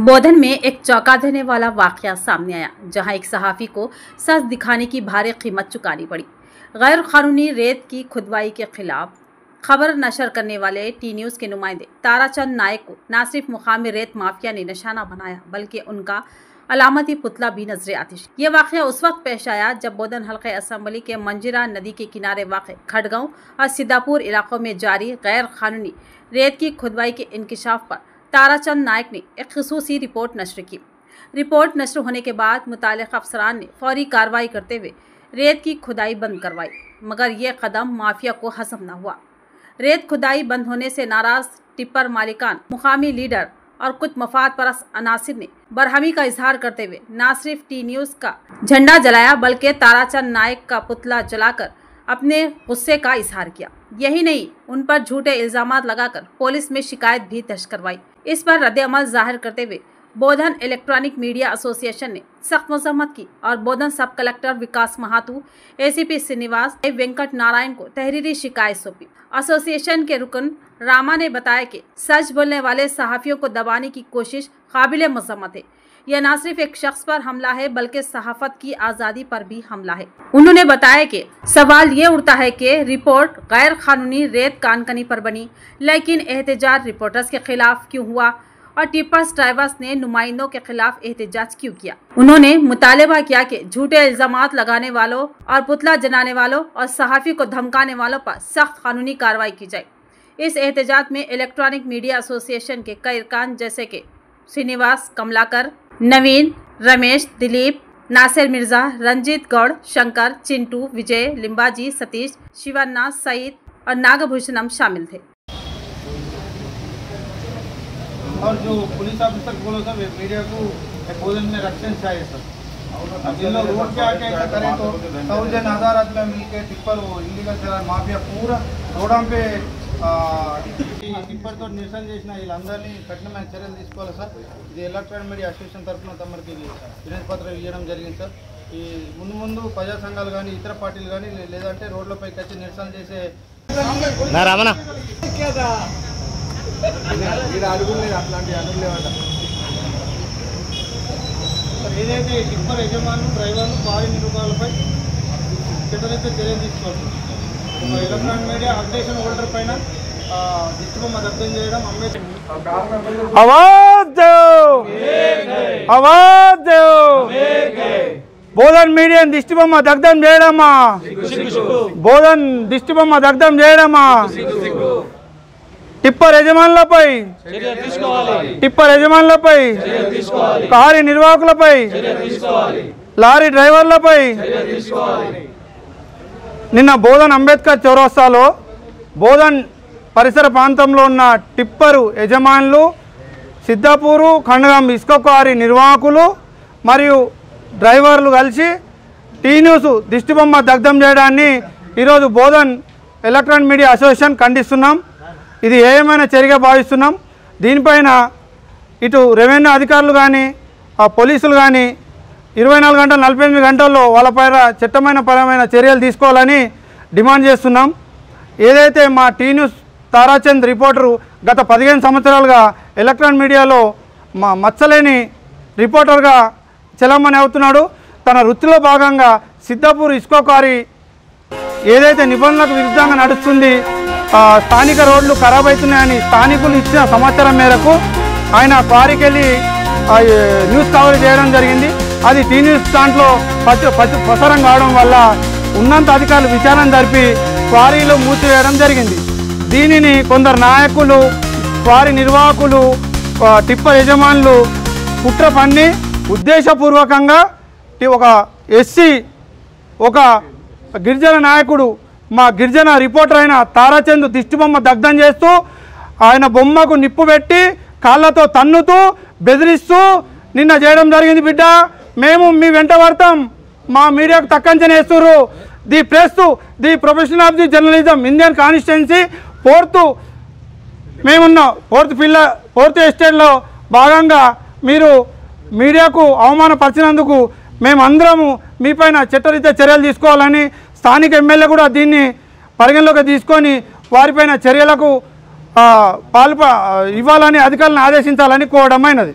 बोधन में एक चौंका देने वाला वाकया सामने आया, जहां एक सहाफ़ी को सच दिखाने की भारी कीमत चुकानी पड़ी। गैर कानूनी रेत की खुदवाई के खिलाफ खबर नशर करने वाले टी न्यूज़ के नुमाइंदे ताराचंद नायक को न सिर्फ मुकामी रेत माफिया ने निशाना बनाया, बल्कि उनका अलामती पुतला भी नजर आतिश। ये वाकया उस वक्त पेश आया जब बोधन हल्के असम्बली के मंजीरा नदी के किनारे वाक़ खड़गांव और सिद्धापुर इलाकों में जारी गैर कानूनी रेत की खुदवाई के इंकशाफ पर ताराचंद नायक ने एक ख़ुसूसी रिपोर्ट नशर की। रिपोर्ट नशर होने के बाद मुताल्लिक़ अफसरान ने फौरी कार्रवाई करते हुए रेत की खुदाई बंद करवाई, मगर यह कदम माफिया को हज़म न हुआ। रेत खुदाई बंद होने से नाराज टिप्पर मालिकान, मुकामी लीडर और कुछ मफाद परस्त अनासिर ने बरहमी का इजहार करते हुए न सिर्फ टी न्यूज़ का झंडा जलाया, बल्कि ताराचंद नायक का पुतला जलाकर अपने गुस्से का इजहार किया। यही नहीं, उन पर झूठे इल्जामात लगाकर पुलिस में शिकायत भी दर्ज करवाई। इस पर रद्द-ए-अमल जाहिर करते हुए बोधन इलेक्ट्रॉनिक मीडिया एसोसिएशन ने सख्त मजम्मत की और बोधन सब कलेक्टर विकास महातू, एसीपी श्रीनिवास वेंकट नारायण को तहरीरी शिकायत सौंपी। एसोसिएशन के रुकन रामा ने बताया कि सच बोलने वाले सहाफ़ियों को दबाने की कोशिश काबिले मजम्मत है। यह न सिर्फ एक शख्स पर हमला है, बल्कि सहाफत की आज़ादी पर भी हमला है। उन्होंने बताया कि सवाल ये उठता है कि रिपोर्ट गैर कानूनी रेत कानकनी पर बनी, लेकिन एहतजाज रिपोर्टर्स के खिलाफ क्यों हुआ और टिप्पर्स ड्राइवर्स ने नुमाइंदों के खिलाफ एहतजाज क्यों किया। उन्होंने मुतालबा किया कि झूठे इल्जामात लगाने वालों और पुतला जलाने वालों और सहाफ़ी को धमकाने वालों पर सख्त कानूनी कार्रवाई की जाए। इस एहतजाज में इलेक्ट्रॉनिक मीडिया एसोसिएशन के कई अरकान जैसे कि श्रीनिवास, कमलाकर, नवीन, रमेश, दिलीप, नासिर मिर्जा, रंजीत गौड़, शंकर, चिंटू, विजय, लिम्बाजी, सतीश, शिवन्ना, सईद और नागभूषणम शामिल थे। और जो पुलिस ऑफिसर बोलो सर, मीडिया को बोधन में रक्षण चाहिए सर। अब ये लोग रोड पे आके ऐसा करें तो 1000 आधार में मिलकर टिप्पर वो इलीगल चला माफिया पूरा रोड पे టిప్పర్ తో నిరసన చేసిన వీళ్ళందరినీ కఠినమైన చర్యలు తీసుకోవాలి సార్। ఇది ఎలక్ట్రానిక్ మీడియా అసోసియేషన్ తరఫున తమరికి వినతి పత్రం ఇవ్వడం జరిగింది సార్। ఈ ముందు ప్రజా సంఘాలు కానీ ఇతర పార్టీలు కానీ లేదంటే రోడ్లపైకి వచ్చి నిరసన చేసే అట్లాంటి అనులేవంట సార్। ఏదైతే టిప్పర్ యజమానులు, డ్రైవర్లు, భారీ నిరూపణలపై చట్టరీత్యా చర్యలు తీసుకోవాలి। ఎలక్ట్రానిక్ మీడియా అప్డేషన్ హోల్డర్ పైన దిష్టిబొమ్మ దగ్ధం చేయడం, బోధన్ మీడియా దిష్టిబొమ్మ దగ్ధం చేయడమా, బోధన్ దిష్టిబొమ్మ దగ్ధం చేయడమా, టిప్పర్ యజమానులపై, కారీ నిర్వాహకులపై, లారీ డ్రైవర్లపై నిన్న బోధన్ అంబేద్కర్ చౌరస్తాలో బోధన్ పరిసర ప్రాంతంలో ఉన్న టిప్పరు యజమానులు, సిద్ధాపూరు ఖండగాం ఇసుక క్వారీ నిర్వాహకులు మరియు డ్రైవర్లు కలిసి టీ న్యూస్ దిష్టిబొమ్మ దగ్ధం చేయడాన్ని ఈరోజు బోధన్ ఎలక్ట్రానిక్ మీడియా అసోసియేషన్ ఖండిస్తున్నాం। ఇది ఏమైనా చర్యగా భావిస్తున్నాం। దీనిపైన ఇటు రెవెన్యూ అధికారులు కానీ పోలీసులు కానీ 24 గంటలు 48 గంటల్లో వాళ్ళపైన చట్టపరమైన చర్యలు తీసుకోవాలని డిమాండ్ చేస్తున్నాం। ఏదైతే మా టీ న్యూస్ తారాచంద్ రిపోర్టరు గత 15 సంవత్సరాలుగా ఎలక్ట్రానిక్ మీడియాలో మచ్చలేని రిపోర్టర్గా చలామణి అవుతున్నాడు। తన వృత్తిలో భాగంగా సిద్ధాపూర్ ఇసుక క్వారీ ఏదైతే నిబంధనలకు విరుద్ధంగా నడుస్తుంది, స్థానిక రోడ్లు ఖరాబ్ అవుతున్నాయని స్థానికులు ఇచ్చిన సమాచారం మేరకు ఆయన క్వారీకి వెళ్ళి న్యూస్ కవర్ చేయడం జరిగింది। అది టీ న్యూస్ దాంట్లో ప్రసారం కావడం వల్ల ఉన్నత అధికారులు విచారణ జరిపి క్వారీలు మూసివేయడం జరిగింది। దీనిని కొందరు నాయకులు, క్వారీ నిర్వాహకులు, టిప్పర్ యజమానులు కుట్ర పన్ని ఉద్దేశపూర్వకంగా ఒక ఎస్సీ, ఒక గిరిజన నాయకుడు, మా గిరిజన రిపోర్టర్ అయిన తారాచంద్ దిష్టిబొమ్మ దగ్ధం చేస్తూ ఆయన బొమ్మకు నిప్పు పెట్టి కాళ్ళతో తన్నుతూ బెదిరిస్తూ నిన్న చేయడం జరిగింది। బిడ్డ, మేము మీ వెంట పడతాం, మా మీడియాకు తక్కంచని వేస్తున్నారు। The press, the profession of the journalism, Indian constituency మేమున్నాం। ఫోర్త్ ఎస్టేట్లో భాగంగా మీరు మీడియాకు అవమానపరిచినందుకు మేమందరము మీపైన చట్టరీత్యా చర్యలు తీసుకోవాలని స్థానిక ఎమ్మెల్యే కూడా దీన్ని పరిగణలోకి తీసుకొని వారిపైన చర్యలకు ఇవ్వాలని అధికారులను ఆదేశించాలని కోరడమైనది।